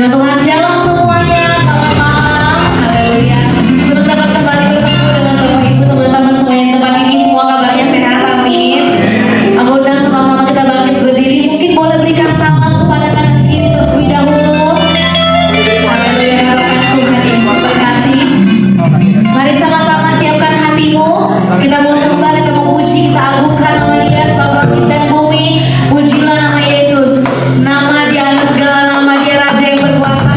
nama Tuhan, shalom semuanya, selamat malam, haleluya. Senang dapat kembali bertemu dengan Bapak Ibu teman-teman semua yang di tempat ini. Semua kabarnya sehat, amin. Aku undang sama-sama kita bangkit berdiri. Mungkin boleh berikan salam kepada kanan kiri terlebih dahulu. Haleluya, doakan Tuhan Yesus berkati. Mari sama-sama siapkan hatimu. Kita mau sembah, kita mau puji, kita agungkan nama Dia seluruh langit dan bumi. Pujilah nama Yesus, nama Dia atas segala nama, Dia Raja yang berkuasa.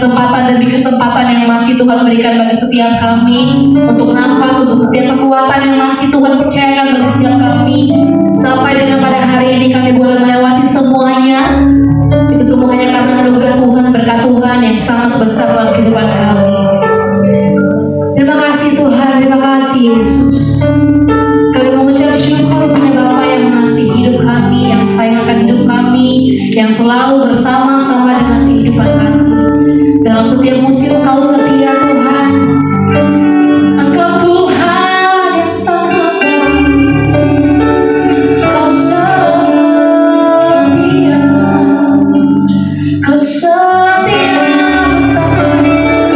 kesempatan demi kesempatan yang masih Tuhan berikan bagi setiap kami, untuk nafas, untuk setiap kekuatan yang masih Tuhan percayakan bagi setiap kami, sampai dengan pada hari ini kami boleh melewati semuanya. Itu semuanya karena anugerah Tuhan, berkat Tuhan yang sangat besar dalam kehidupan kami. Terima kasih Tuhan, terima kasih Yesus. Kami mengucap syukur kepada Bapa yang mengasihi hidup kami, yang sayang akan hidup kami, yang selalu bersama-sama dengan kehidupan kami. Dalam setiap musim Engkau setia Tuhan. Engkau Tuhan yang sangat baik. Kau setia. Kau setia bersama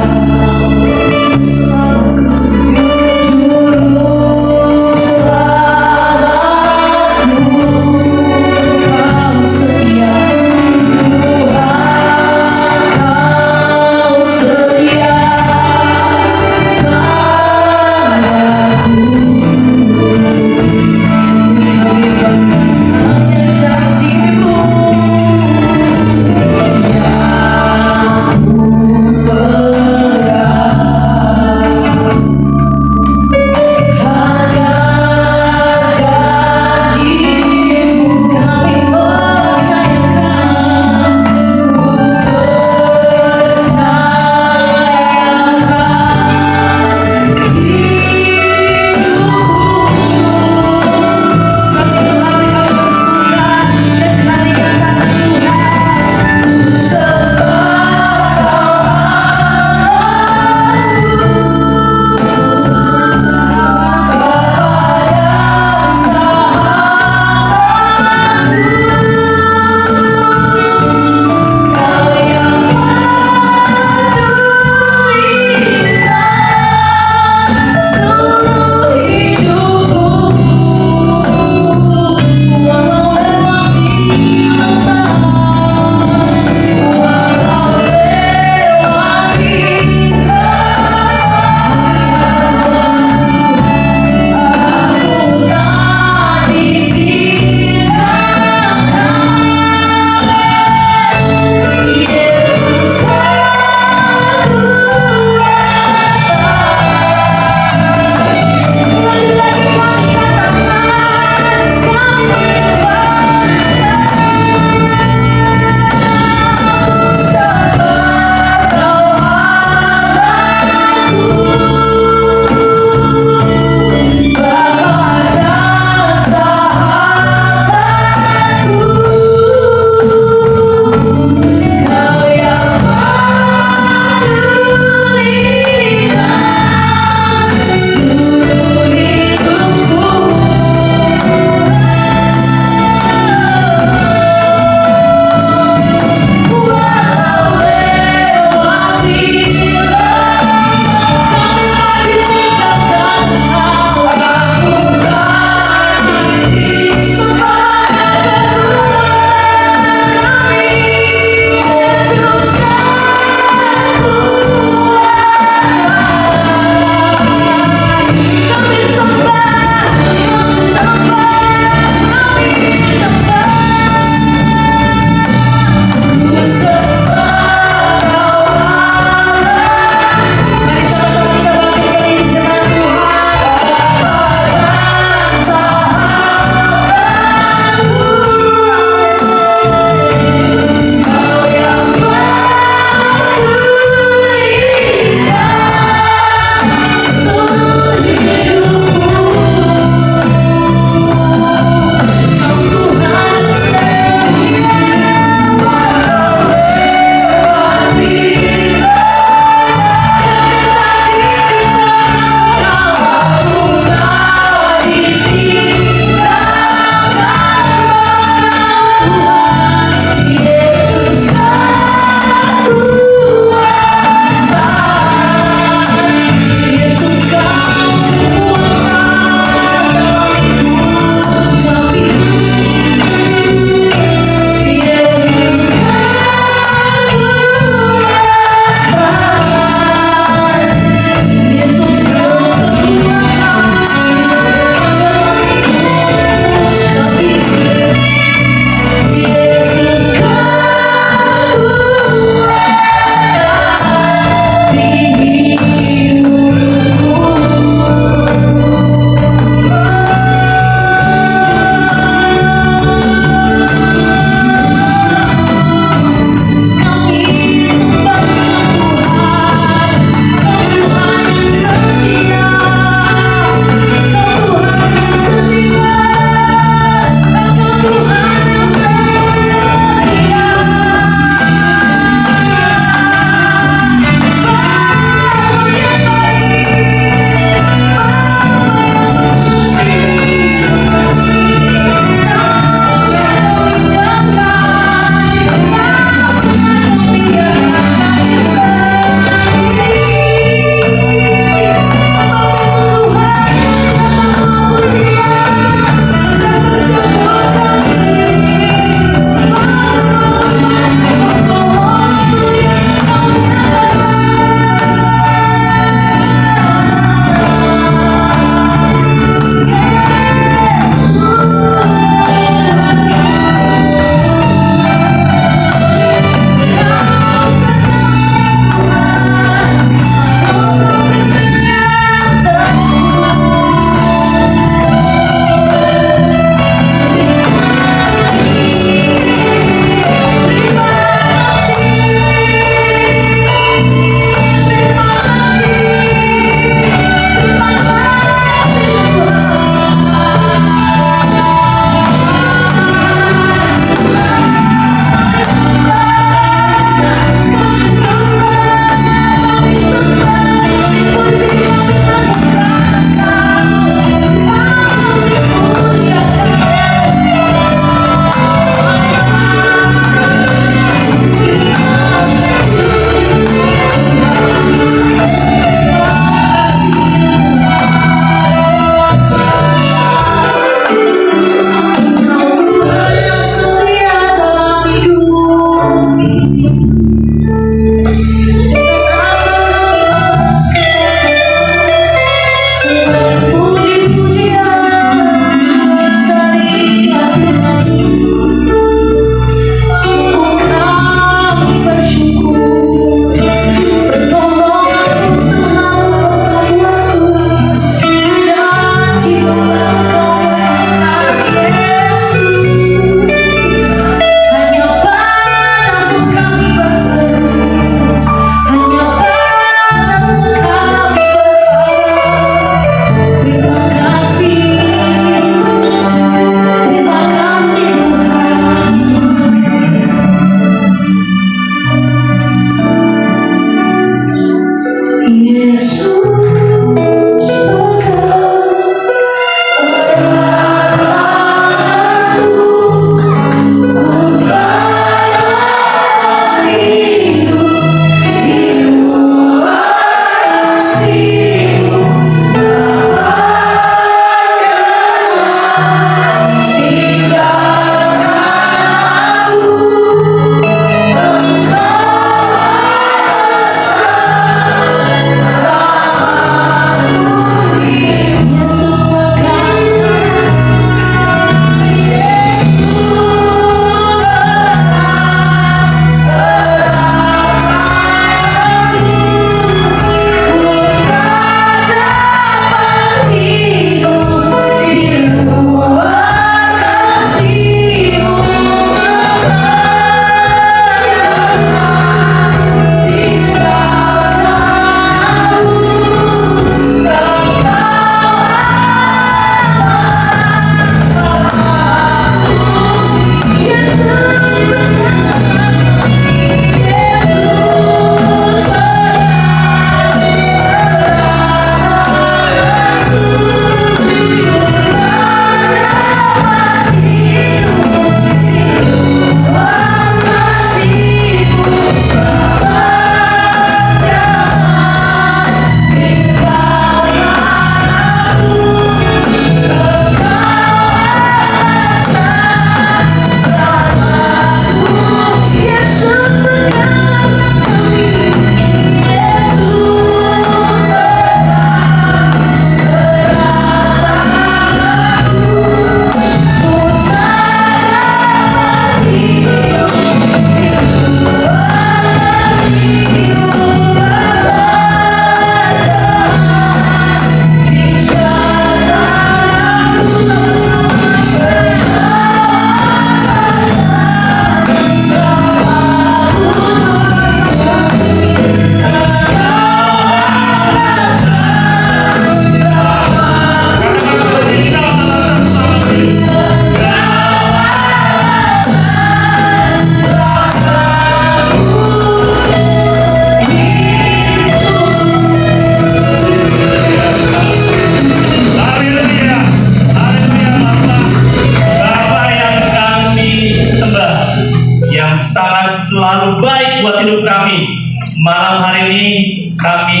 Kami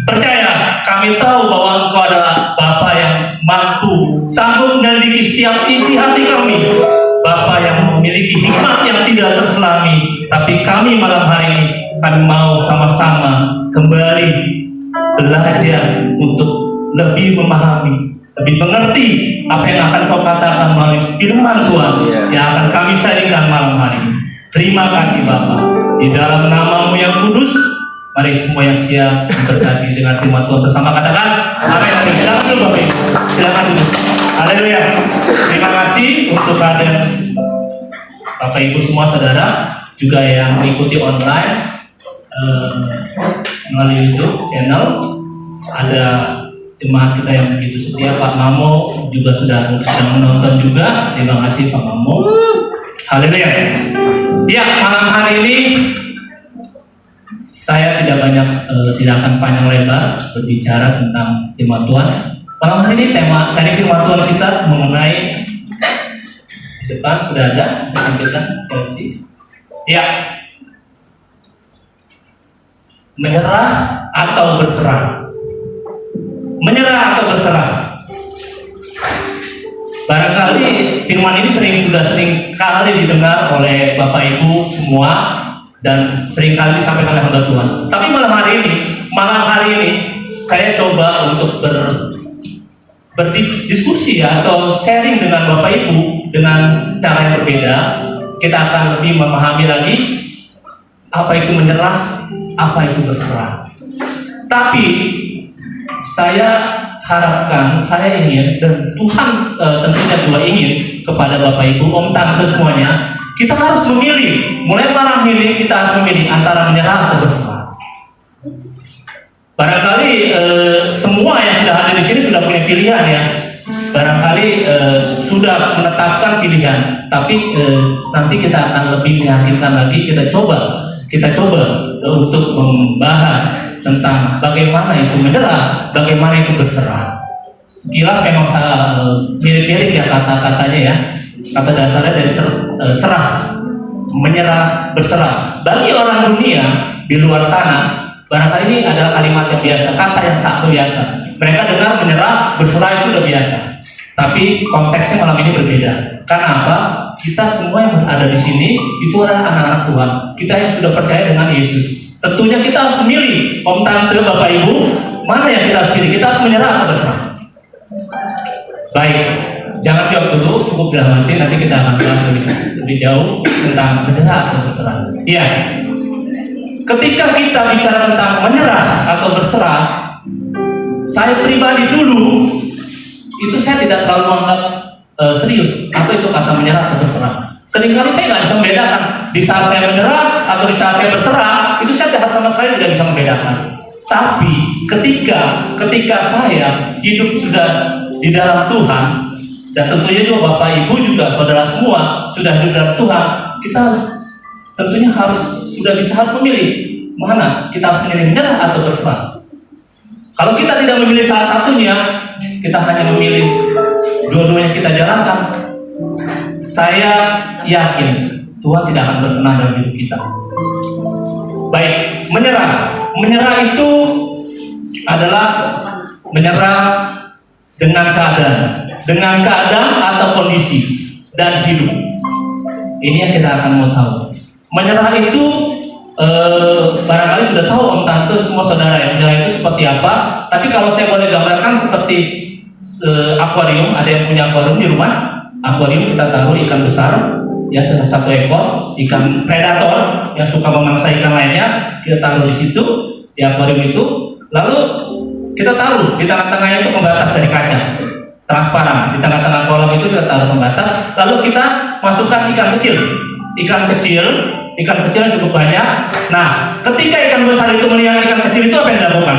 percaya, kami tahu bahwa Engkau adalah Bapa yang mampu, sanggup menyelidiki setiap isi hati kami. Bapa yang memiliki hikmat yang tidak terselami. Tapi kami malam hari ini, kami mau sama-sama kembali belajar untuk lebih memahami, lebih mengerti apa yang akan Kau katakan melalui firman Tuhan yang akan kami sajikan malam hari ini. Terima kasih Bapa. Di dalam nama-Mu yang kudus, mari semua yang siap diberkati dengan firman Tuhan bersama, katakan amin. Silakan dulu Bapak Ibu, silakan dulu. Haleluya. Terima kasih untuk kehadiran Bapak Ibu semua saudara, juga yang mengikuti online melalui YouTube channel. Ada jemaat kita yang begitu setia, Pak Mamo juga sudah menonton juga. Terima kasih Pak Mamo. Haleluya. Ya, malam hari ini saya tidak akan panjang lebar berbicara tentang firman Tuhan. Malam hari ini tema seri firman Tuhan kita mengenai, di depan sudah ada, saya tampilkan Chelsea. Ya, menyerah atau berserah. Menyerah atau berserah. Barangkali firman ini sudah sering kali didengar oleh Bapak Ibu semua dan sering kali disampaikan oleh hamba Tuhan. Tapi malam hari ini saya coba untuk berdiskusi atau sharing dengan Bapak Ibu dengan cara yang berbeda. Kita akan lebih memahami lagi apa itu menyerah, apa itu berserah. Tapi saya harapkan, saya ingin, dan Tuhan tentunya juga ingin kepada Bapak Ibu, Om Tante semuanya, kita harus memilih. Mulai malam ini kita harus memilih antara menyerah atau berserah. Barangkali semua yang sudah hadir di sini sudah punya pilihan ya. Barangkali sudah menetapkan pilihan, tapi nanti kita akan lebih meyakinkan lagi. Kita coba untuk membahas tentang bagaimana itu menyerah, bagaimana itu berserah. Sekilas memang mirip-mirip ya kata-katanya ya. Kata dasarnya dari serah, menyerah, berserah. Bagi orang dunia di luar sana, barangkali ini adalah kalimat yang biasa, kata yang sangat biasa. Mereka dengar menyerah, berserah itu udah biasa. Tapi konteksnya malam ini berbeda. Karena apa? Kita semua yang berada di sini itu adalah anak-anak Tuhan. Kita yang sudah percaya dengan Yesus. Tentunya kita harus memilih, Om Tante, Bapak Ibu, mana yang kita harus pilih? Kita harus menyerah atau berserah? Baik, jangan jawab dulu, cukup dalam hati, nanti kita akan bahas lebih jauh tentang menyerah atau berserah. Iya, ketika kita bicara tentang menyerah atau berserah, saya pribadi dulu, itu saya tidak terlalu menganggap serius, apa itu kata menyerah atau berserah. Seringkali saya nggak bisa membedakan di saat saya menyerah atau di saat saya berserah, itu saya sama sekali tidak bisa membedakan. Tapi ketika saya hidup sudah di dalam Tuhan, dan tentunya juga Bapak Ibu juga saudara semua sudah hidup dalam Tuhan, kita tentunya harus memilih mana kita harus memilih menyerah atau berserah. Kalau kita tidak memilih salah satunya, kita hanya memilih dua-duanya kita jalankan, saya yakin Tuhan tidak akan berkenan dalam hidup kita. Baik, menyerah itu adalah menyerah dengan keadaan atau kondisi dan hidup. Ini yang kita akan mau tahu. Menyerah itu barangkali sudah tahu Om Tante semua saudara ya, menyerah itu seperti apa. Tapi kalau saya boleh gambarkan seperti akuarium, ada yang punya akuarium di rumah. Akuarium kita taruh ikan besar, ya satu ekor ikan predator yang suka memangsa ikan lainnya, kita taruh di situ di akuarium itu. Lalu kita taruh di tengah-tengahnya itu pembatas dari kaca transparan. Di tengah-tengah kolam itu kita taruh pembatas. Lalu kita masukkan ikan kecil yang cukup banyak. Nah, ketika ikan besar itu melihat ikan kecil itu, apa yang dilakukan?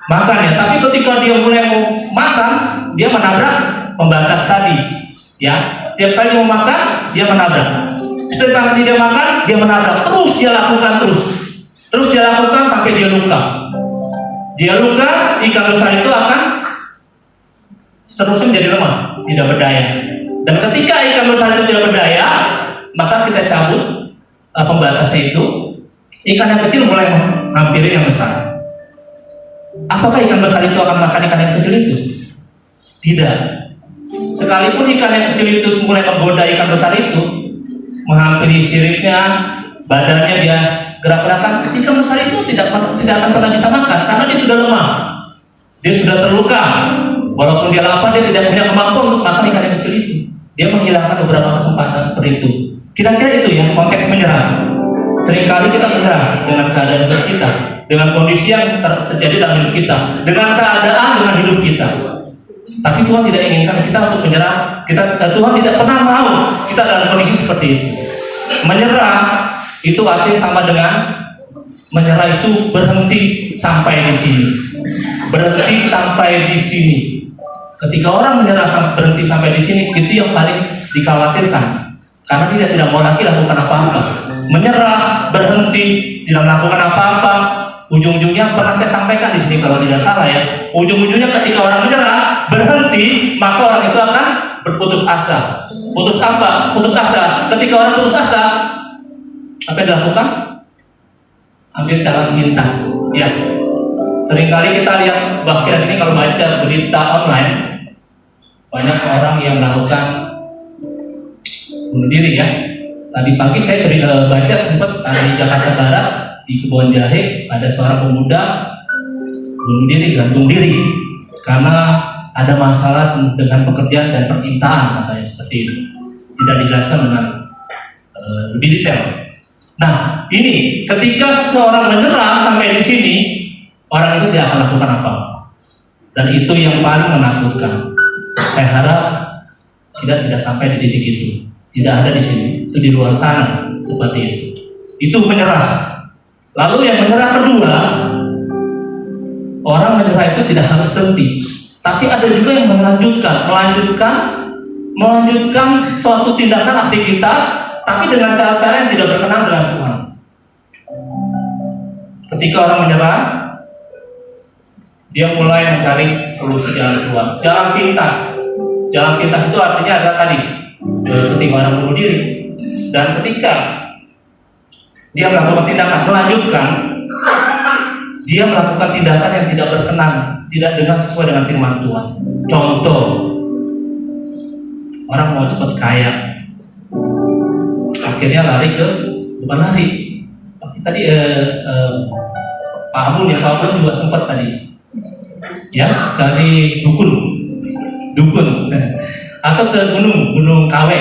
Makan ya. Tapi ketika dia mulai mau makan, dia menabrak pembatas tadi. Ya, setiap kali mau makan, dia menabrak. Setiap kali dia makan, dia menabrak. Terus dia lakukan sampai dia luka. Ikan besar itu akan seterusnya menjadi lemah, tidak berdaya. Dan ketika ikan besar itu tidak berdaya, maka kita cabut pembatasnya itu. Ikan yang kecil mulai menghampiri yang besar. Apakah ikan besar itu akan makan ikan yang kecil itu? Tidak. Sekalipun ikan yang kecil itu mulai menggoda ikan besar itu, menghampiri siripnya, badannya dia gerak-gerakan, ikan besar itu tidak akan pernah bisa makan karena dia sudah lemah, dia sudah terluka. Walaupun dia lapar, dia tidak punya kemampuan untuk makan ikan yang kecil itu. Dia menghilangkan beberapa kesempatan seperti itu. Kira-kira itu ya konteks menyerah. Seringkali kita menyerah dengan keadaan hidup kita, dengan kondisi yang terjadi dalam hidup kita, dengan keadaan, dengan hidup kita. Tapi Tuhan tidak inginkan kita untuk menyerah. Tuhan tidak pernah mau kita dalam kondisi seperti itu. Menyerah itu artinya sama dengan menyerah itu berhenti sampai di sini. Berhenti sampai di sini. Ketika orang menyerah berhenti sampai di sini, itu yang paling dikhawatirkan. Karena dia tidak mau lagi lakukan apa-apa. Menyerah, berhenti, tidak melakukan apa-apa. Ujung-ujungnya pernah saya sampaikan di sini kalau tidak salah ya. Ujung-ujungnya ketika orang menyerah, berhenti, maka orang itu akan berputus asa. Putus apa? Putus asa. Ketika orang putus asa, apa yang dilakukan? Ambil jalan pintas. Ya. Seringkali kita lihat bahkan ini kalau baca berita online, banyak orang yang melakukan bunuh diri ya. Tadi pagi saya baca sempat di Jakarta Barat di Kebon Jahe ada seorang pemuda bunuh diri, gantung diri karena ada masalah dengan pekerjaan dan percintaan, katanya seperti itu. Tidak dijelaskan dengan lebih detail. Nah, ini ketika seorang menyerah sampai di sini, orang itu tidak akan lakukan apa. Dan itu yang paling menakutkan. Saya harap tidak sampai di titik itu. Tidak ada di sini, itu di luar sana seperti itu. Itu menyerah. Lalu yang menyerah kedua, orang menyerah itu tidak harus berhenti, tapi ada juga yang melanjutkan suatu tindakan aktivitas, tapi dengan cara-cara yang tidak berkenan dengan Tuhan. Ketika orang menyerah, dia mulai mencari solusi jalan keluar, jalan pintas. Jalan pintas itu artinya adalah tadi ketika orang bunuh diri, dan ketika dia melakukan tindakan melanjutkan, dia melakukan tindakan yang tidak berkenan, tidak dengan sesuai dengan firman Tuhan. Contoh, orang mau cepat kaya, akhirnya lari ke bukan lari. Tadi Pak Abun juga sempat tadi, ya, cari dukun, atau ke gunung Kawe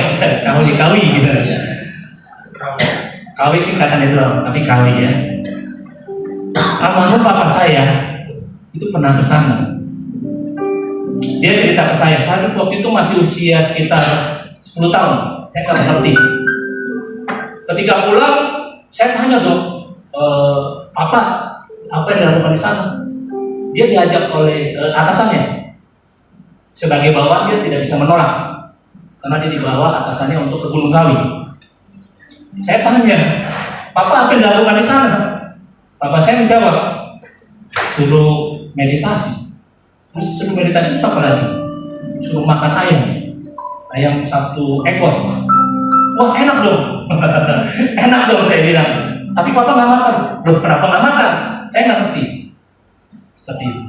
gitu. Kawi singkatan itu, tapi Kawi ya. Almarhum papa saya itu pernah ke sana. Dia cerita ke saya, saat waktu itu masih usia sekitar 10 tahun. Saya nggak mengerti. Ketika pulang, saya tanya dong, Papa, apa yang dilakukan di sana? Dia diajak oleh atasannya. Sebagai bawahan dia tidak bisa menolak, karena dia dibawa atasannya untuk ke Gunung Kawi. Saya tanya, Papa apa yang dilakukan di sana? Papa saya menjawab, suruh meditasi. Terus suruh meditasi itu apa lagi? Suruh makan ayam 1 ekor. Wah, enak dong. Enak dong, saya bilang. Tapi Papa nggak makan. Loh, kenapa nggak makan? Saya nggak ngerti. Seperti itu.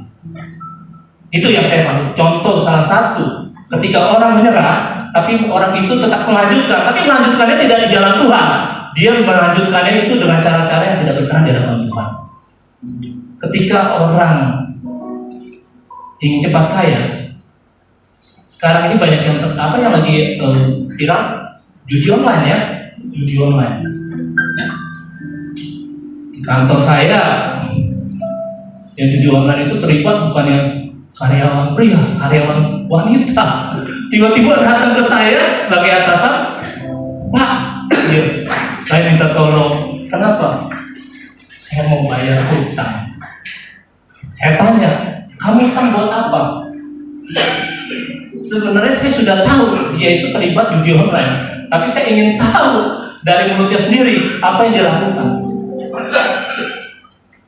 Itu yang saya tahu. Contoh salah satu, ketika orang menyerah, tapi orang itu tetap melanjutkan, tapi melanjutkannya tidak di jalan Tuhan. Dia melanjutkannya itu dengan cara-cara yang tidak berkenan di hadapan Tuhan. Ketika orang ingin cepat kaya, sekarang ini banyak yang lagi viral, judi online ya, judi online. Di kantor saya, yang judi online itu terlibat bukan yang karyawan pria, karyawan wanita. Tiba-tiba datang ke saya sebagai atasan, Pak, ya, saya minta tolong. Kenapa? Saya mau bayar hutang. Saya tanya, kamu hutang buat apa? Sebenarnya saya sudah tahu dia itu terlibat judi online, tapi saya ingin tahu dari mulutnya sendiri apa yang dia lakukan.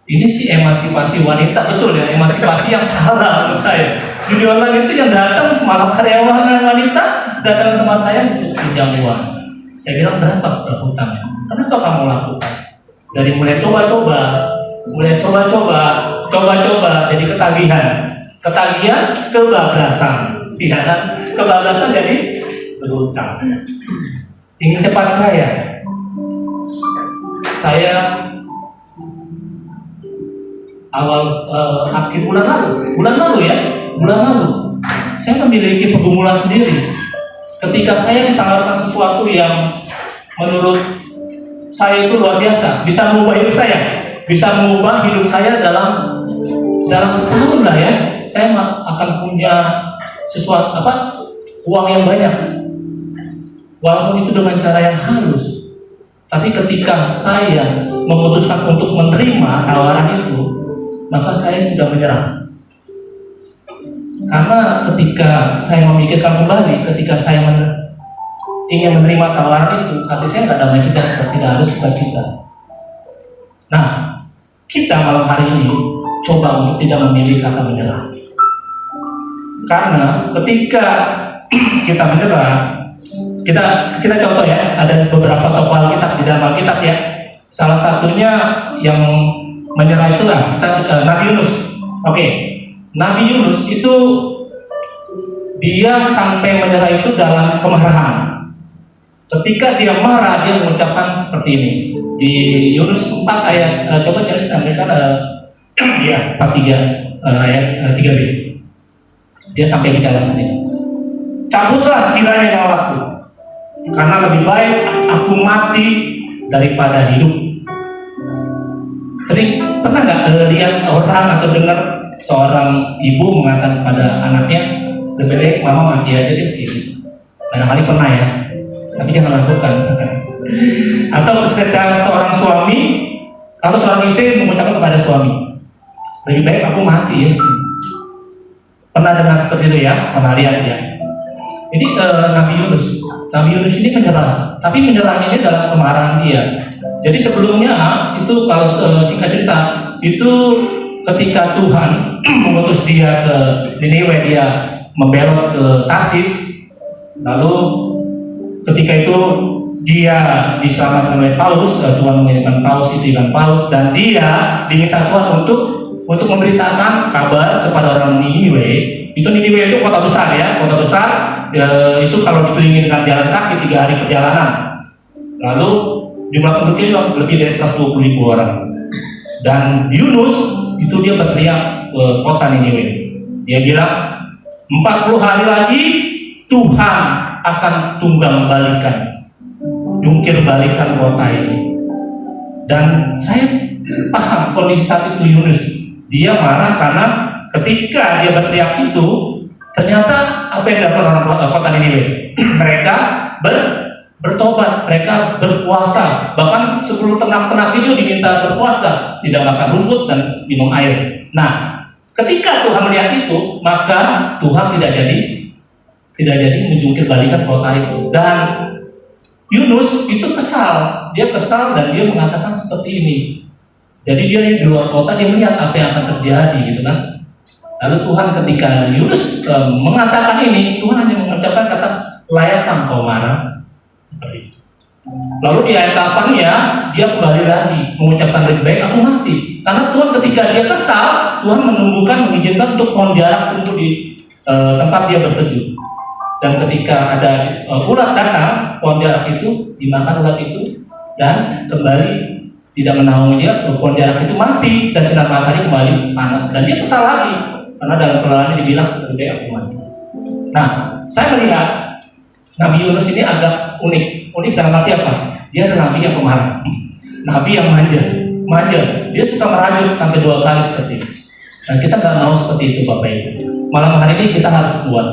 Ini sih emansipasi wanita, betul ya, emansipasi yang salah menurut saya. Judi online itu yang datang malah karyawan wanita datang ke tempat saya untuk pinjam uang. Saya bilang, berapa berhutangnya? Kenapa kamu lakukan? Dari mulai coba-coba, coba-coba jadi ketagihan kebablasan, ya kan? Kebablasan jadi berhutang. Ingin cepat kaya. Saya akhir bulan lalu, saya memiliki pergumulan sendiri. Ketika saya ditawarkan sesuatu yang menurut saya itu luar biasa, bisa mengubah hidup saya dalam setahun lah ya, saya akan punya sesuatu uang yang banyak, walaupun itu dengan cara yang halus. Tapi ketika saya memutuskan untuk menerima tawaran itu, maka saya sudah menyerah. Karena ketika saya memikirkan kembali, ketika saya ingin menerima tawaran itu, hati saya tidak damai sejahtera, tidak harus sukacita. Nah, kita malam hari ini coba untuk tidak memilih kata menyerah. Karena ketika kita menyerah, kita contoh ya, ada beberapa tokoh Alkitab di dalam Alkitab ya. Salah satunya yang menyerah itu Nabi Yunus. Oke. Nabi Yunus itu dia sampai menyerah itu dalam kemarahan. Ketika dia marah, dia mengucapkan seperti ini. Di Yunus 4 ayat, coba cari sampaikan ya, 43 ayat 3b. Dia sampai bicara seperti ini. Cabutlah kiranya nyawaku, karena lebih baik aku mati daripada hidup. Sering pernah nggak lihat orang atau dengar seorang ibu mengatakan pada anaknya, lebih baik mama mati aja deh gitu. Barangkali pernah ya, tapi jangan lakukan. Atau ketika seorang suami atau seorang istri mengucapkan kepada suami, lebih baik aku mati ya. Pernah dengar seperti itu ya, pernah lihat ya. Ini Nabi Yunus ini menyerah, tapi menyerahnya dalam kemarahan dia. Jadi sebelumnya itu kalau singkat cerita itu ketika Tuhan mengutus dia ke Niniwe, dia membelot ke Tarsis. Lalu ketika itu dia diselamatkan oleh Paulus, Tuhan mengirimkan Paulus dan dia diminta Tuhan untuk memberitakan kabar kepada orang Niniwe. Niniwe itu kota besar ya, itu kalau dikelilingi dengan jalan kaki 3 hari perjalanan. Lalu jumlah penduduknya lebih dari 120.000 orang. Dan Yunus itu dia berteriak ke kota Niniwe. Dia bilang 40 hari lagi Tuhan akan jungkir balikan kota ini. Dan saya paham kondisi saat itu Yunus. Dia marah karena ketika dia berteriak itu, ternyata apa yang dilakukan orang kota Niniwe? Mereka bertobat, mereka berpuasa. Bahkan 10 ternak-ternak itu diminta berpuasa, tidak makan rumput dan minum air. Nah, ketika Tuhan melihat itu, maka Tuhan tidak jadi menjungkir balikan kota itu. Dan Yunus itu kesal, dan dia mengatakan seperti ini. Jadi dia di luar kota, dia melihat apa yang akan terjadi gitu kan. Lalu Tuhan ketika Yunus mengatakan ini, Tuhan hanya mengucapkan kata, layakkah engkau marah? Seperti itu. Lalu di ayat 8-nya dia kembali lagi mengucapkan lebih baik aku mati. Karena Tuhan ketika dia kesal, Tuhan mengizinkan untuk pohon jarak tumbuh di tempat dia berteduh. Dan ketika ada ulat datang, pohon jarak itu dimakan ulat itu dan kembali tidak menaungi dia, pohon jarak itu mati dan sinar matahari kembali panas dan dia kesal lagi karena dalam kelelahannya dibilang lebih baik aku mati. Nah, saya melihat Nabi Yunus ini agak unik dalam arti apa? Dia adalah nabi yang pemarah, nabi yang manja. Dia suka merajut sampai 2 kali seperti itu. Dan kita nggak mau seperti itu Bapak Ibu. Malam hari ini kita harus buat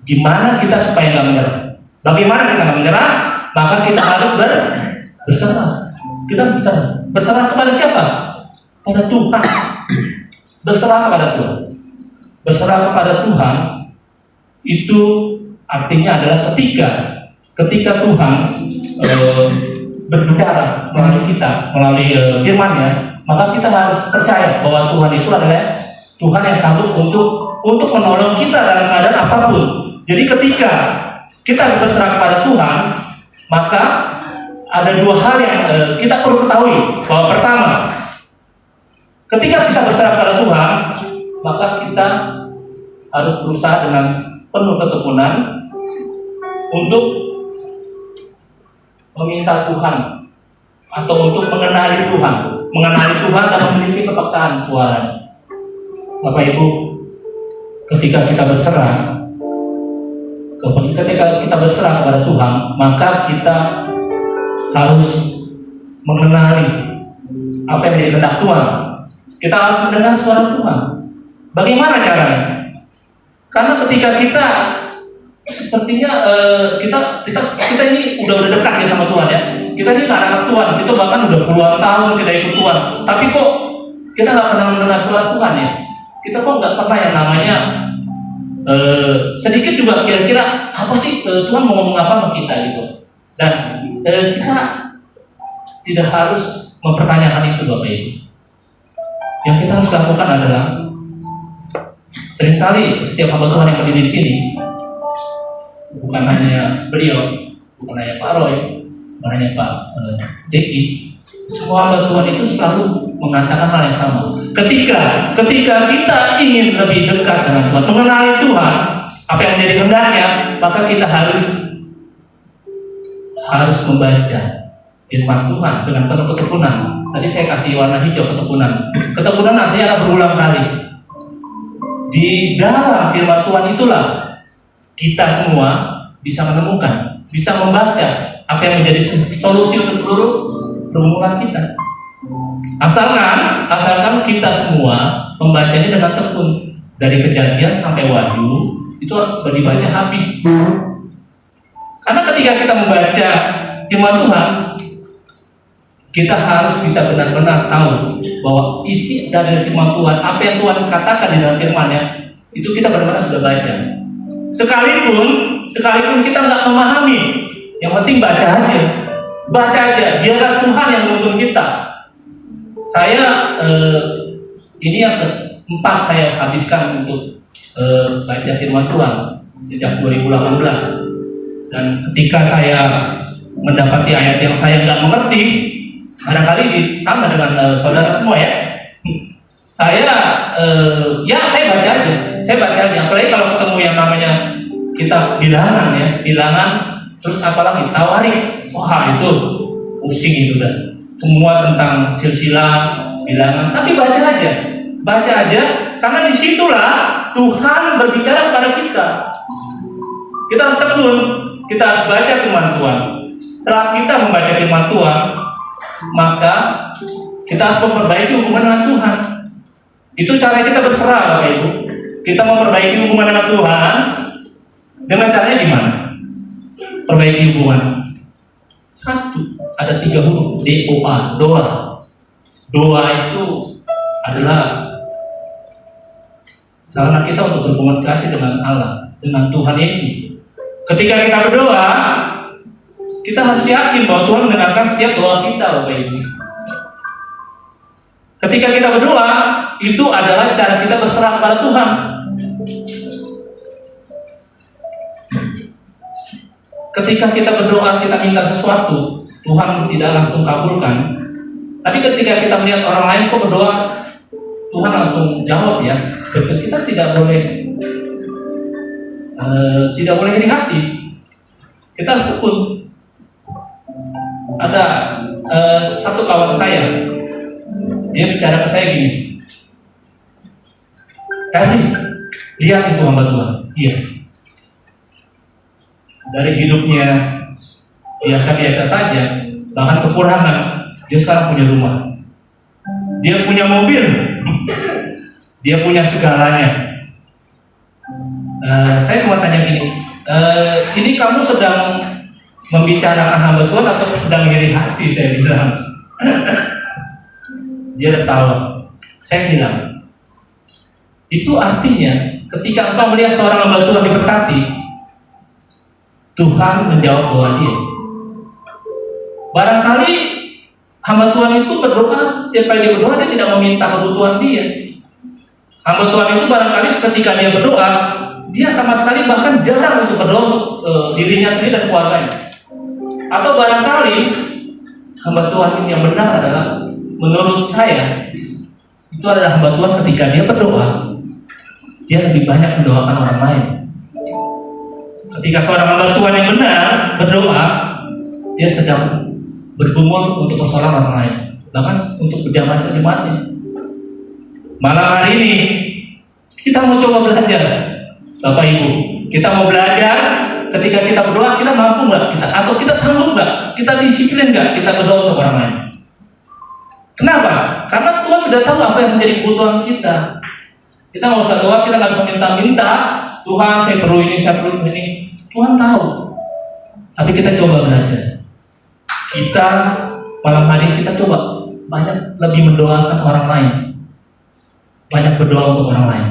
gimana kita supaya nggak menyerah. Bagaimana kita nggak menyerah? Maka kita harus berserah. Kita berserah kepada siapa? Pada Tuhan. Berserah kepada Tuhan. Berserah kepada Tuhan itu artinya adalah ketika Tuhan berbicara melalui kita, melalui firman-Nya, maka kita harus percaya bahwa Tuhan itu adalah Tuhan yang sanggup untuk menolong kita dalam keadaan apapun. Jadi ketika kita berserah kepada Tuhan, maka ada 2 hal yang kita perlu ketahui. Bahwa pertama, ketika kita berserah kepada Tuhan, maka kita harus berusaha dengan penuh ketekunan untuk meminta Tuhan atau untuk mengenali Tuhan dan memiliki kepekaan suara. Bapak Ibu, ketika kita berserah kepada Tuhan, maka kita harus mengenali apa yang menjadi kehendak Tuhan. Kita harus mendengar suara Tuhan. Bagaimana caranya? Karena ketika kita sepertinya kita ini udah dekat ya sama Tuhan ya. Kita ini anak Tuhan, kita bahkan udah puluhan tahun kita ikut Tuhan. Tapi kok kita nggak pernah mendengar suara Tuhan ya? Kita kok nggak pernah yang namanya sedikit juga kira-kira apa sih Tuhan mau ngomong apa sama kita gitu. Dan kita tidak harus mempertanyakan itu Bapak Ibu. Yang kita harus lakukan adalah seringkali setiap hamba Tuhan yang berdiri di sini, bukan hanya beliau, bukan hanya Pak Roy, bukan hanya Pak Jeki, semua hamba Tuhan itu selalu mengatakan hal yang sama. Ketika kita ingin lebih dekat dengan Tuhan, mengenali Tuhan, apa yang menjadi kehendaknya, maka kita harus membaca firman Tuhan dengan penuh ketekunan. Tadi saya kasih warna hijau ketekunan. Ketekunan artinya adalah berulang kali. Di dalam firman Tuhan itulah kita semua bisa menemukan, bisa membaca apa yang menjadi solusi untuk seluruh pergumulan kita. Asalkan kita semua membacanya dengan tekun, dari Kejadian sampai Wahyu itu harus dibaca habis. Karena ketika kita membaca firman Tuhan, kita harus bisa benar-benar tahu bahwa isi dari firman Tuhan, apa yang Tuhan katakan di dalam firman-Nya, itu kita benar-benar sudah baca. Sekalipun kita nggak memahami, yang penting baca aja, biarlah Tuhan yang menuntun kita. Saya ini yang keempat saya habiskan untuk baca firman Tuhan sejak 2018. Dan ketika saya mendapati ayat yang saya nggak mengerti, barangkali sama dengan saudara semua ya. Saya baca aja. Apalagi kalau ketemu yang namanya kitab bilangan, terus apalagi tawarik, wah itu pusing itu dah. Semua tentang silsilah, bilangan, tapi baca aja, karena disitulah Tuhan berbicara kepada kita. Kita harus tekun, kita harus baca firman Tuhan. Setelah kita membaca firman Tuhan, maka kita harus memperbaiki hubungan dengan Tuhan. Itu cara kita berserah, Bapak Ibu. Kita memperbaiki hubungan dengan Tuhan dengan caranya gimana? Perbaiki hubungan. Satu, ada 3 huruf, DOA, doa. Doa itu adalah sarana kita untuk berkomunikasi dengan Allah, dengan Tuhan Yesus. Ketika kita berdoa, kita harus yakin bahwa Tuhan mendengarkan setiap doa kita, Bapak Ibu. Ketika kita berdoa, itu adalah cara kita berserah kepada Tuhan. Ketika kita berdoa, kita minta sesuatu, Tuhan tidak langsung kabulkan. Tapi ketika kita melihat orang lain kok berdoa, Tuhan langsung jawab ya. Kita tidak boleh iri hati. Kita harus tekun. Ada satu kawan saya, dia bicara ke saya gini, "Tadi lihat itu hamba Tuhan." Iya. Dari hidupnya biasa-biasa saja, bahkan kekurangan, dia sekarang punya rumah, dia punya mobil, dia punya segalanya. Saya cuma tanya gini, ini kamu sedang membicarakan hamba Tuhan atau sedang iri hati? Saya bilang. Dia tertawa. Saya bilang, itu artinya ketika engkau melihat seorang hamba Tuhan diberkati, Tuhan menjawab doa dia. Barangkali hamba Tuhan itu berdoa, setiap kali dia berdoa, dia tidak meminta kebutuhan dia. Hamba Tuhan itu barangkali ketika dia berdoa, dia sama sekali bahkan jarang untuk berdoa untuk dirinya sendiri dan keluarganya. Atau barangkali hamba Tuhan ini yang benar adalah, menurut saya, itu adalah hamba Tuhan ketika dia berdoa, dia lebih banyak mendoakan orang lain. Ketika seorang hamba Tuhan yang benar berdoa, dia sedang bergumul untuk persoalan orang lain, bahkan untuk jemaatnya. Malam hari ini kita mau coba belajar, Bapak Ibu. Kita mau belajar ketika kita berdoa, kita mampu nggak kita, atau kita sanggup nggak, kita disiplin nggak kita berdoa untuk orang lain. Kenapa? Karena Tuhan sudah tahu apa yang menjadi kebutuhan kita. Kita nggak usah doa, kita nggak usah minta-minta, Tuhan saya perlu ini, saya perlu ini. Tuhan tahu. Tapi kita coba belajar. Kita malam hari kita coba banyak lebih mendoakan orang lain. Banyak berdoa untuk orang lain.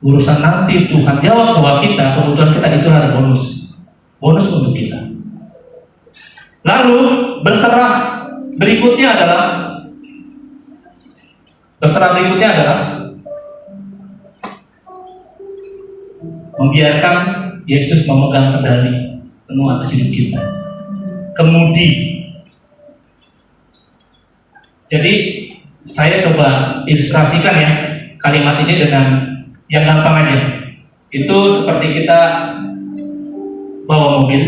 Urusan nanti Tuhan jawab doa kita, kebutuhan kita itu adalah bonus. Bonus untuk kita. Lalu berserah berikutnya adalah membiarkan Yesus memegang kendali penuh atas hidup kita. Kemudi. Jadi saya coba ilustrasikan ya kalimat ini dengan yang gampang aja. Itu seperti kita bawa mobil,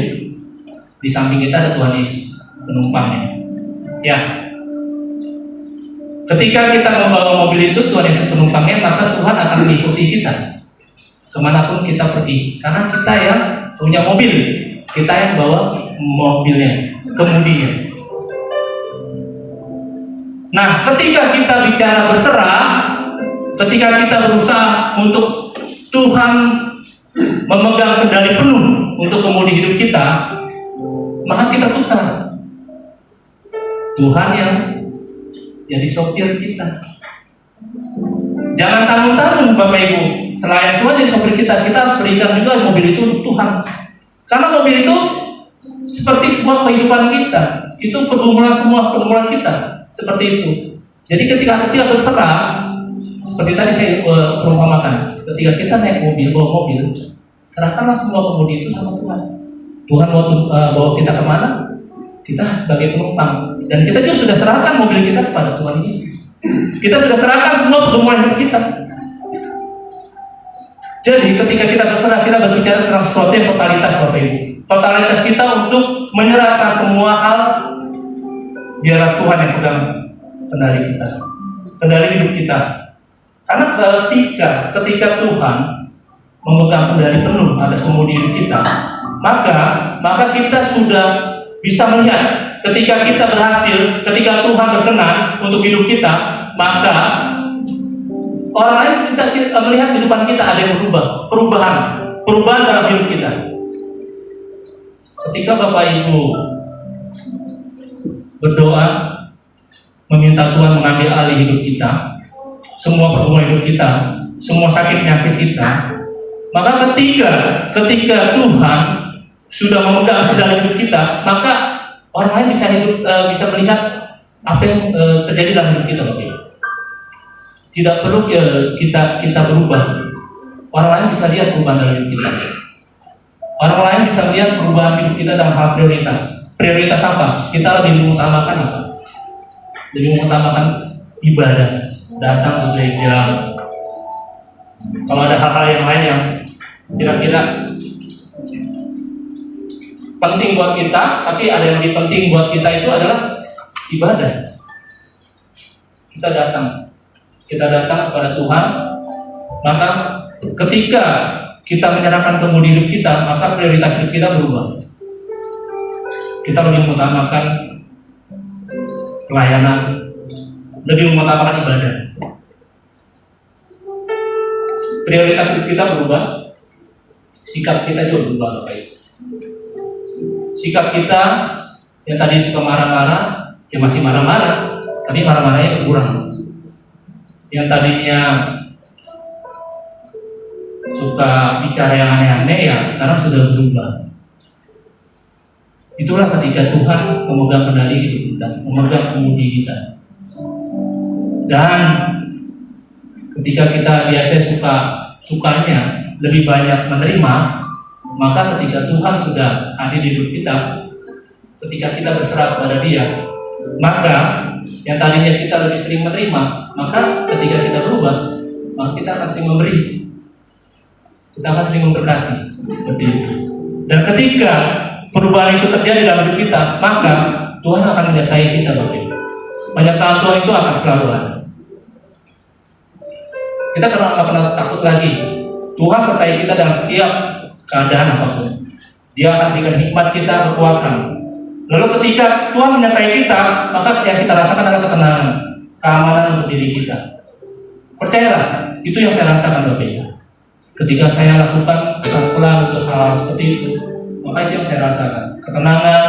di samping kita ada Tuhan Yesus penumpangnya. Ya. Ketika kita membawa mobil itu Tuhan Yesus penumpangnya, maka Tuhan akan mengikuti kita kemanapun kita pergi, karena kita yang punya mobil, kita yang bawa mobilnya, kemudian. Nah, ketika kita bicara berserah, ketika kita berusaha untuk Tuhan memegang kendali penuh untuk kemudi hidup kita, maka kita tukar. Tuhan yang jadi sopir kita. Jangan tanggung-tanggung Bapak Ibu. Selain Tuhan jadi sopir kita, kita harus berikan juga mobil itu untuk Tuhan. Karena mobil itu seperti sebuah kehidupan kita. Itu pergumulan kita. Seperti itu. Jadi ketika kita berserah, seperti tadi saya perumpamakan, ketika kita naik mobil, bawa mobil, serahkanlah semua kemudi itu sama Tuhan. Tuhan mau bawa kita kemana? Kita sebagai penumpang. Dan kita juga sudah serahkan mobil kita kepada Tuhan Yesus. Kita sudah serahkan semua pergumulan hidup kita. Jadi ketika kita berserah, kita berbicara tentang sesuatu yang totalitas Bapak Ibu. Totalitas kita untuk menyerahkan semua hal, biarlah Tuhan yang pegang kendali kita, kendali hidup kita. Karena ketika Tuhan memegang kendali penuh atas kemudi hidup kita, maka kita sudah bisa melihat ketika kita berhasil, ketika Tuhan berkenan untuk hidup kita, maka orang lain bisa melihat kehidupan kita ada yang berubah, perubahan dalam hidup kita. Ketika Bapak Ibu berdoa, meminta Tuhan mengambil alih hidup kita, semua pergumulan hidup kita, semua sakit penyakit kita, maka ketika Tuhan sudah memegang kendali hidup kita, maka orang lain bisa melihat apa yang terjadi dalam hidup kita, Bapak Ibu. Tidak perlu kita berubah. Orang lain bisa lihat perubahan dalam hidup kita. Orang lain bisa lihat perubahan hidup kita dalam hal prioritas. Prioritas apa? Kita lebih mengutamakan apa? Lebih mengutamakan ibadah, datang ke gereja. Kalau ada hal-hal yang lain yang kira-kira penting buat kita, tapi ada yang lebih penting buat kita itu adalah ibadah. Kita datang kepada Tuhan, maka ketika kita menyerahkan kemudi hidup kita, maka prioritas hidup kita berubah. Kita lebih mengutamakan pelayanan, lebih mengutamakan ibadah. Prioritas hidup kita berubah, sikap kita juga berubah, Bapak Ibu. Sikap kita yang tadi suka marah-marah, ya masih marah-marah, tapi marah-marahnya berkurang. Yang tadinya suka bicara yang aneh-aneh, ya sekarang sudah berubah. Itulah ketika Tuhan memegang kendali hidup kita, memegang kemudi kita. Dan ketika kita biasa sukanya lebih banyak menerima, maka ketika Tuhan sudah hadir di hidup kita, ketika kita berserah kepada Dia, maka yang tadinya kita lebih sering menerima, maka ketika kita berubah, maka kita kita akan sering memberi. Kita akan sering memberkati. Seperti itu. Dan ketika perubahan itu terjadi dalam hidup kita, maka Tuhan akan menyertai kita, Bapak Ibu. Penyertaan Tuhan itu akan selalu ada. Kita nggak pernah takut lagi. Tuhan sertai kita dalam setiap keadaan apapun. Dia akan berikan hikmat kita, kekuatan. Lalu ketika Tuhan menyertai kita, maka yang kita rasakan adalah ketenangan, keamanan untuk diri kita. Percayalah, itu yang saya rasakan, Bapak Ibu. Ketika saya lakukan pelan-pelan untuk hal seperti itu, maka itu yang saya rasakan, ketenangan,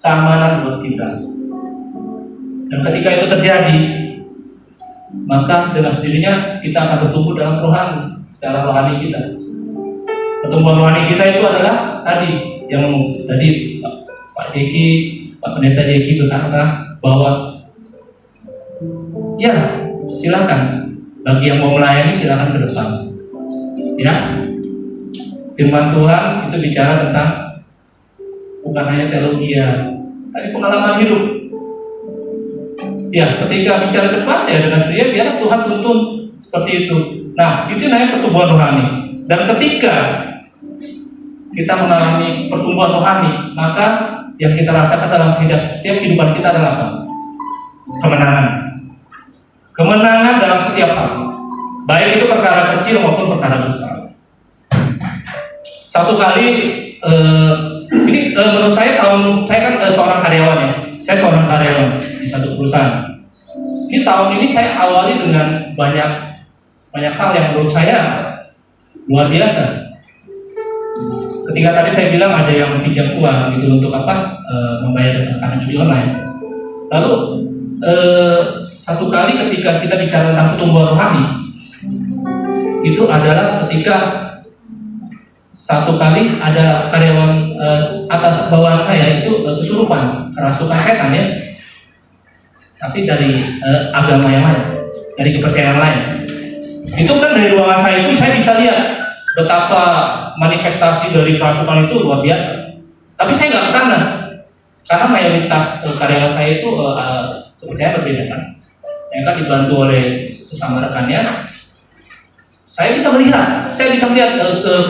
keamanan buat kita. Dan ketika itu terjadi, maka dengan sendirinya kita akan bertumbuh dalam rohani, secara rohani kita. Pertumbuhan rohani kita itu adalah tadi yang tadi Pak Jeki, Pak Pendeta Jeki berkata bahwa ya silakan bagi yang mau melayani silakan ke depan. Ya, firman Tuhan itu bicara tentang bukan hanya teologi ya, tapi pengalaman hidup. Ya, ketika bicara depan ya dengan sendirinya biar Tuhan tuntun seperti itu. Nah, itu namanya pertumbuhan rohani. Dan ketika kita mengalami pertumbuhan rohani, maka yang kita rasakan dalam setiap kehidupan kita adalah apa? Kemenangan. Kemenangan dalam setiap hal. Baik itu perkara kecil maupun perkara besar. Satu kali, ini menurut saya saya kan seorang karyawan ya. Saya seorang karyawan di satu perusahaan. Ini tahun ini saya awali dengan banyak hal yang menurut saya luar biasa. Ketika tadi saya bilang ada yang pinjam uang itu untuk apa? Membayar karena judi online. Lalu satu kali ketika kita bicara tentang pertumbuhan rohani, itu adalah ketika satu kali ada karyawan atas bawahan saya itu kesurupan, kerasukan setan ya. Tapi dari agama yang lain, dari kepercayaan lain. Itu kan dari ruangan saya itu saya bisa lihat betapa manifestasi dari kerasukan itu luar biasa. Tapi saya nggak kesana karena mayoritas karyawan saya itu kepercayaan berbeda kan. Yang kan dibantu oleh sesama rekannya. Saya bisa melihat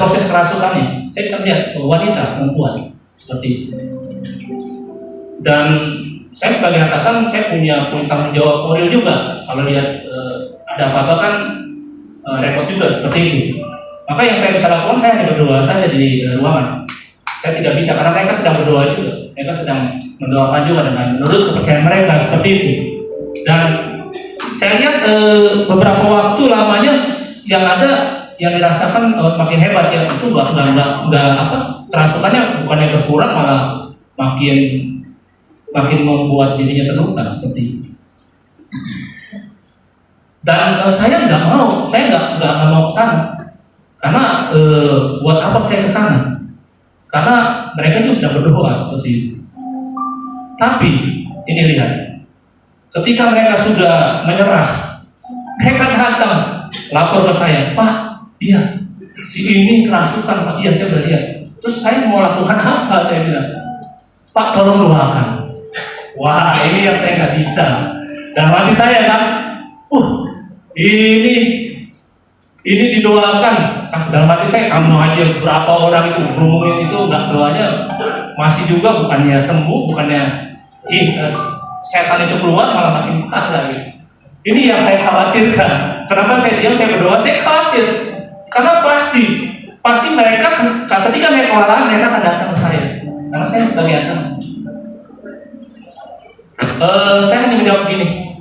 proses kerasukannya. Saya bisa melihat wanita, perempuan seperti itu. Dan saya sebagai atasan, saya punya tanggung jawab moral juga. Kalau lihat ada apa-apa kan repot juga seperti itu. Maka yang saya bisa lakukan, saya hanya berdoa saja di ruangan. Saya tidak bisa karena mereka sedang berdoa juga. Mereka sedang mendoakan juga dengan menurut kepercayaan mereka seperti itu. Dan saya lihat beberapa waktu lamanya yang ada yang dirasakan makin hebat ya, itu nggak apa, kerasukannya bukannya berkurang malah makin membuat dirinya terluka seperti itu. Dan saya nggak mau ke sana karena buat apa saya ke sana? Karena mereka juga sudah berdoa seperti itu. Tapi ini lihat, ketika mereka sudah menyerah, mereka datang lapor ke saya, Pak, iya, si ini kerasukan, Pak, iya saya udah lihat. Terus saya mau lakukan apa? Saya bilang, Pak, tolong doakan. Wah, ini yang saya nggak bisa. Dan hati saya kan, ini didoakan. Dalam hati saya, kamu aja berapa orang itu berumumin itu nggak doanya, masih juga bukannya sembuh, bukannya setan itu keluar malah makin parah lagi. Ini yang saya khawatirkan. Kenapa saya diam, saya berdoa, saya khawatir. Karena pasti mereka ketika mereka kewalahan, mereka akan datang ke saya. Karena saya sebagai atas. Saya hanya menjawab gini,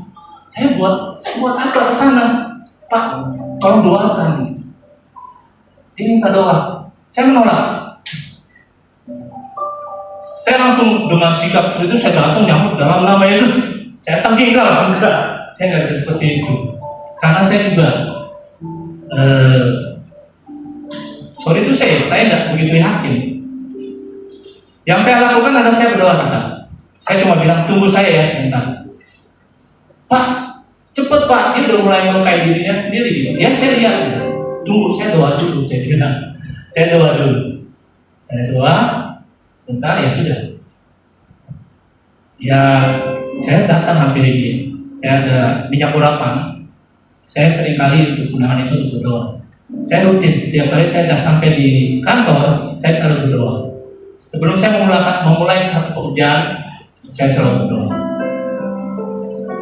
saya buat apa ke sana? Pak, tolong doakan. Dia minta doa. Saya menolak. Saya langsung dengan sikap seperti itu, saya datang nyambut dalam nama Yesus. Saya tangkingkan, enggak. Saya nggak bisa seperti itu. Karena saya juga sorry itu saya nggak begitu yakin. Yang saya lakukan adalah saya berdoa tetap. Saya cuma bilang, tunggu saya ya sebentar. Pak, cepet Pak, dia udah mulai melukai dirinya sendiri gitu. Ya saya lihat, tunggu, saya doa dulu, saya bilang. Saya doa dulu. Saya doa, sebentar ya sudah. Ya, saya datang hampir dia. Saya ada minyak urapan. saya seringkali untuk gunakan itu untuk berdoa. Saya rutin, setiap kali saya sudah sampai di kantor, saya selalu berdoa. Sebelum saya memulai satu pekerjaan, saya selalu berdoa.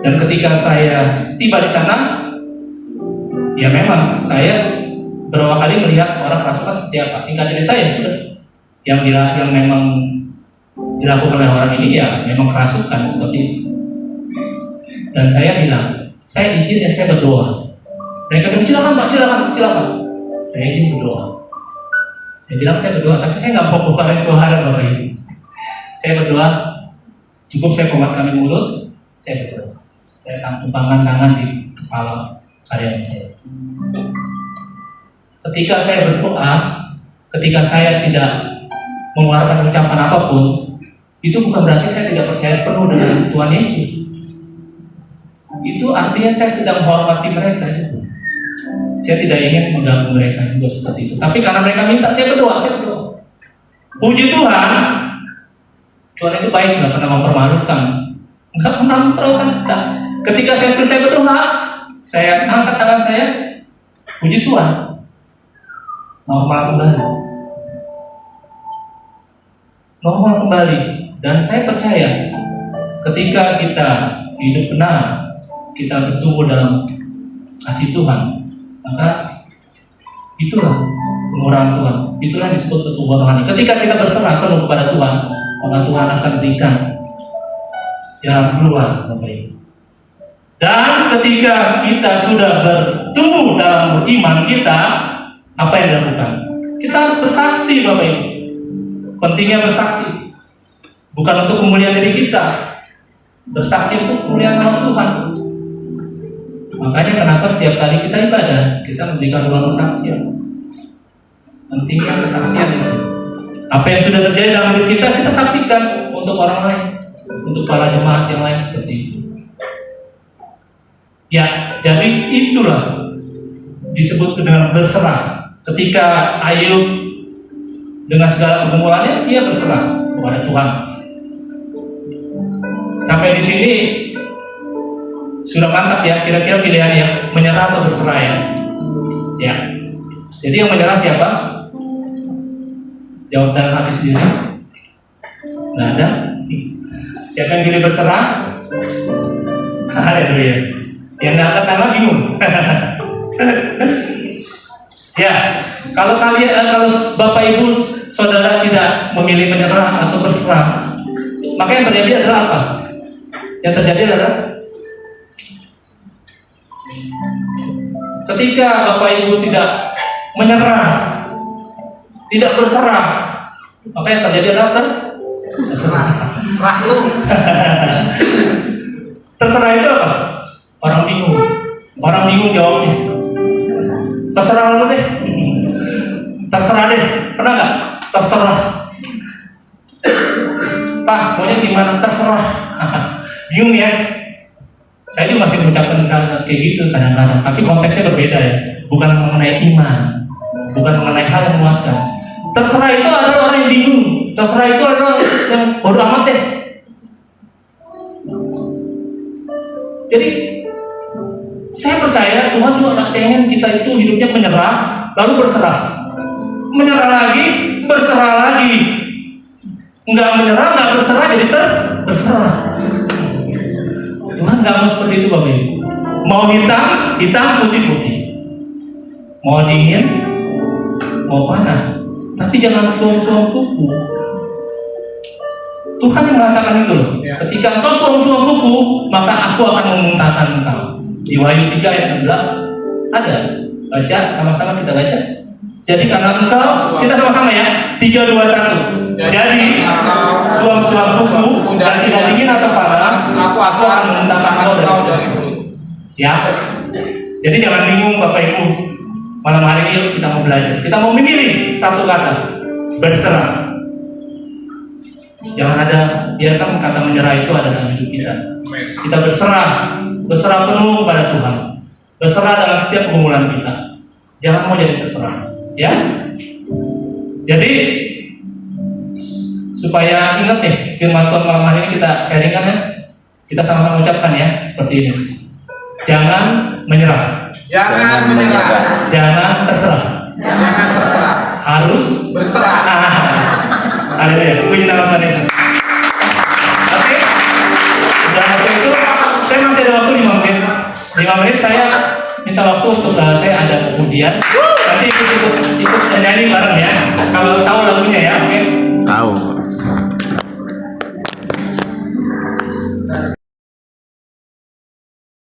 Dan ketika saya tiba di sana, ya memang saya beberapa kali melihat orang kerasukan seperti apa. Singkat cerita ya sudah, yang memang dilakukan oleh orang ini ya memang kerasukan seperti itu. Dan saya bilang, saya izin ya saya berdoa. Mereka bilang silakan Pak, silakan. Saya izin berdoa. Saya bilang saya berdoa, tapi saya nggak mau bukain suara Bapak Ibu. Saya berdoa, cukup saya komatkan mulut, saya berdoa. Saya tumpangkan tangan di kepala karyawan saya. Ketika saya berdoa, ketika saya tidak mengeluarkan ucapan apapun, itu bukan berarti saya tidak percaya penuh dengan Tuhan Yesus. Itu artinya saya sedang menghormati mereka juga. Saya tidak ingin mengganggu mereka juga seperti itu. Tapi karena mereka minta, saya berdoa. Puji Tuhan, Tuhan itu baik, nggak pernah mempermalukan, nggak pernah mempermalukan kita. Ketika saya selesai berdoa, saya angkat tangan saya, puji Tuhan, normal kembali. Dan saya percaya, ketika kita hidup benar, kita bertumbuh dalam kasih Tuhan, maka itulah kemurahan Tuhan, itulah yang disebut pertumbuhan rohani. Ketika kita berserah penuh kepada Tuhan, maka Tuhan akan berikan jalan keluar, Bapak Ibu. Dan ketika kita sudah bertumbuh dalam iman kita, apa yang dilakukan? Kita harus bersaksi, Bapak Ibu. Pentingnya bersaksi, bukan untuk kemuliaan diri kita, bersaksi untuk kemuliaan nama Tuhan. Makanya kenapa setiap kali kita ibadah, kita memberikan ruang kesaksian. Pentingnya kesaksian itu. Apa yang sudah terjadi dalam hidup kita saksikan untuk orang lain, untuk para jemaat yang lain seperti itu. Ya, jadi itulah disebut dengan berserah. Ketika Ayub dengan segala pergumulannya, dia berserah kepada Tuhan. Sampai di sini sudah mantap ya, kira-kira pilihannya menyerah atau berserah ya. Ya. Jadi yang menyerah siapa? Jawab dalam hati sendiri. Nggak ada. Siapa yang pilih berserah? Haleluya. Yang nggak angkat tangan bingung. Ya, kalau Bapak Ibu Saudara tidak memilih menyerah atau berserah, maka yang terjadi adalah apa? Yang terjadi adalah ketika Bapak Ibu tidak menyerah, tidak berserah, maka yang terjadi adalah terserah. Terserah itu apa? Orang bingung jawabnya. Terserah lu deh. Terserah deh. Pernah nggak? Terserah. Pak, maunya gimana? Terserah. Bingung ya? Saya juga masih mengucapkan kalimat kayak gitu kadang-kadang, tapi konteksnya berbeda ya. Bukan mengenai iman, bukan mengenai hal yang menguatkan. Terserah itu adalah orang yang bingung. Terserah itu adalah yang bodoh amat deh. Jadi saya percaya Tuhan juga tak pengen kita itu hidupnya menyerah lalu berserah, menyerah lagi, berserah lagi, nggak menyerah, nggak berserah, jadi terserah. Tuhan nggak mau seperti itu, Bapak Ibu. Mau hitam, putih. Mau dingin, mau panas, tapi jangan suam-suam kuku. Tuhan yang mengatakan itu loh. Ketika engkau suam-suam kuku, maka aku akan memuntahkan engkau. Di Wahyu 3 ayat 16 ada. Baca, sama-sama kita baca. Jadi karena engkau, kita sama-sama ya. 3, 2, 1. Jadi suam-suam kuku dan tidak dingin atau panas, aku akan memuntahkan engkau dari mulut. Ya. Jadi jangan bingung Bapak Ibu. Malam hari ini kita mau belajar. Kita mau memilih satu kata, berserah. Jangan ada, biarkan kata menyerah itu ada dalam hidup kita. Kita berserah penuh kepada Tuhan. Berserah dalam setiap pergumulan kita. Jangan mau jadi terserah, ya. Jadi supaya ingat nih firman Tuhan malam hari ini kita sharingkan ya. Kita sama-sama ucapkan ya seperti ini. Jangan menyerah. Jangan menyerah. Jangan terserah. Jangan terserah. Harus Berserah. Haleluya. Puji nama Tuhan Yesus. Oke. Dan waktu itu saya masih ada waktu 5 menit. 5 menit saya minta waktu untuk saya ada pujian. Nanti ikut nyanyi bareng ya. Kalau tahu lagunya ya, oke.